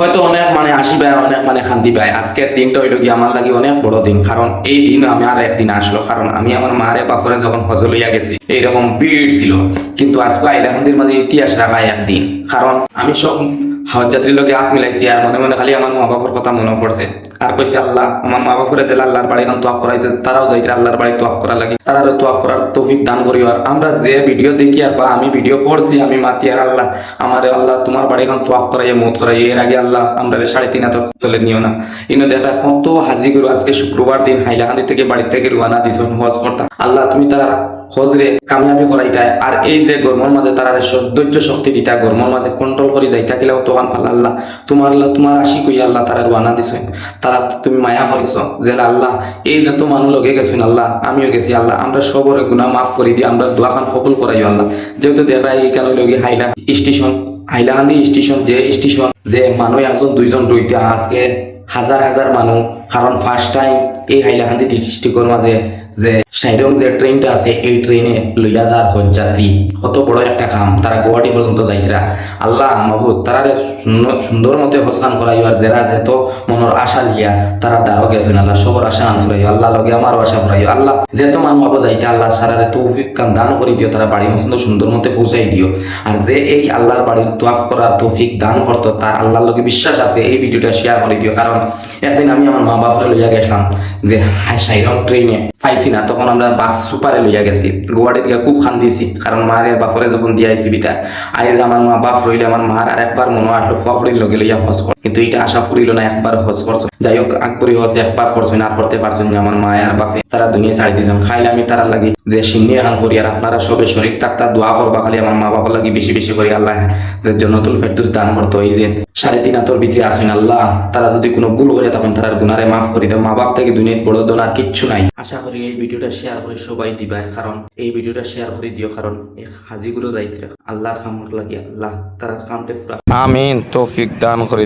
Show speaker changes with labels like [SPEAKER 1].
[SPEAKER 1] হয়তো অনেক মানে আসি পায়, অনেক মানে শান্তি পায়। আজকের দিনটা হইল কি আমার লাগি অনেক বড় দিন, কারণ এই দিন আমি আর একদিন আসলো, কারণ আমি আমার মারে বাপরে যখন হজ লইয়া গেছি এইরকম ভিড় ছিল। কিন্তু আজকে আইলাহান্দির মাঝে ইতিহাস রাখা একদিন, কারণ আমি সব হজ যাত্রীর লোকে হাত মিলাইছি আর মনে মনে খালি আমার মা বাবার কথা মনে পড়ছে। আর কইছে আল্লাহ আমার মা বাপরে দিলে আল্লাহর বাড়ি এখন তোয়াফ করাইছে, তারাও যাইতে আল্লাহর বাড়ি তোয়াফ করা লাগে, তারা তোয়াফ করার তৌফিক দান করিও। আর আমরা যে ভিডিও দেখি আর বা আমি ভিডিও করছি আমি মাতি আর আল্লাহ আমারে আল্লাহ তোমার বাড়ি এখন তোয়াফ করাইয়া মত করাইয়া, এর আগে আল্লাহ আমরা 3.5 হাত তলে নিও না। ইনো দেখা কত হাজি করো। আজকে শুক্রবার দিন হাইলাকান্দি থেকে বাড়ি থেকে রওনা দিছ হজ করতা, আল্লাহ তুমি তারা হজরে কামিয়াবি করাইতায়। আর এই যে গরমর মাঝে তারা ধৈর্য শক্তি দিতা, গরমর মাঝে কন্ট্রোল করি যাইতা কিলেও তখন ফাল আল্লাহ তোমার আশি কই আল্লাহ তারা রওনা দিছ, তারা তুমি মায়া করিস যে আল্লাহ এই যে তো মানুষ লগে গেছেন আল্লাহ আমিও গেছি আল্লাহ, আমরা সবরে গুনাহ মাফ করে দিই, আমরা দোয়াখান কবুল করাইও আল্লাহ। যেহেতু দেখা এইখানে লগে হাইলাকান্দি স্টেশন যে মানুষ একজন দুইজন রইতে আজকে হাজার হাজার মানুষ, কারণ ফার্স্ট টাইম এই হাইলাকান্দি ডিস্ট্রিক্টের মাঝে যে সাইডং যে ট্রেনটা আছে এই ট্রেনে লইয়া যার হজ যাত্রী, কত বড় একটা কাম, তারা গুয়াহাটি পর্যন্ত যাইতরা। আল্লাহ মাহবুদ তারা সুন্দর মতে হজখান করাইও, আর যারা যেত মনের আশা লিয়া তারা দ্বারও গেছেন আল্লাহ সবর আশা আন ফুরাইও আল্লাহ, লগে আমারও আশা ফুরাইও আল্লাহ। যেত মানুষ আবো যাইতে আল্লাহ সারারে তৌফিক কান দান করে দিও, তারা বাড়ির মতো সুন্দর মতে পৌঁছাই দিও। আর যে এই আল্লাহর বাড়ির তোয়াফ করার তৌফিক দান করতো তার আল্লাহর লগে বিশ্বাস আছে, এই ভিডিওটা শেয়ার করে দিও। কারণ একদিন আমি আমার মা বাপরে লইয়া গেছিলাম যে সাইরং ট্রেনে পাইছি না, তখন আমরা বাস সুপারে লইয়া গেছি গুয়াহাটি থেকে, খুব খান্দিছি কারণ মার বাপরে যখন দিয়াইছি বিতা আই আমার মা বাপ রইলে আমার মার আর একবার মনে আসলো ফুয়াফুরির লগে লইয়া হজ কর, কিন্তু এটা আশা ফুরিল না, একবার হজ করছো। যাই হোক আকবরী হজ একবার করছো না, আর করতে পারছো না। আমার মা আর বাপে তারা দুনিয়া ছাড়ি দিয়েছেন, খাইলে আমি তারা লাগি যে সিন্নি এখন করি। আর আপনারা সবে শরীর থাকতা দোয়া করবা খালি আমার মা বাবার লাগি বেশি বেশি করি, আল্লাহ যে জন্নতুল ফেরদৌস দান করতো। এই যে 3.5 হাতর ভিতরে আসেন আল্লাহ, তারা যদি কোনো ভুল করে তখন তারা গুনারে মাফ করি দাও। মা বাপ থেকে দুনিয়ার বড় দোনার কিচ্ছু নাই। আশা করি এই ভিডিওটা শেয়ার করে সবাই দিবা, কারণ এই ভিডিওটা শেয়ার করে দিও, কারণ এই হাজিগুলো দায়িত্ব আল্লাহর খামর লাগে, আল্লাহ তারা কামটা পুরা আমিন তৌফিক দান করে।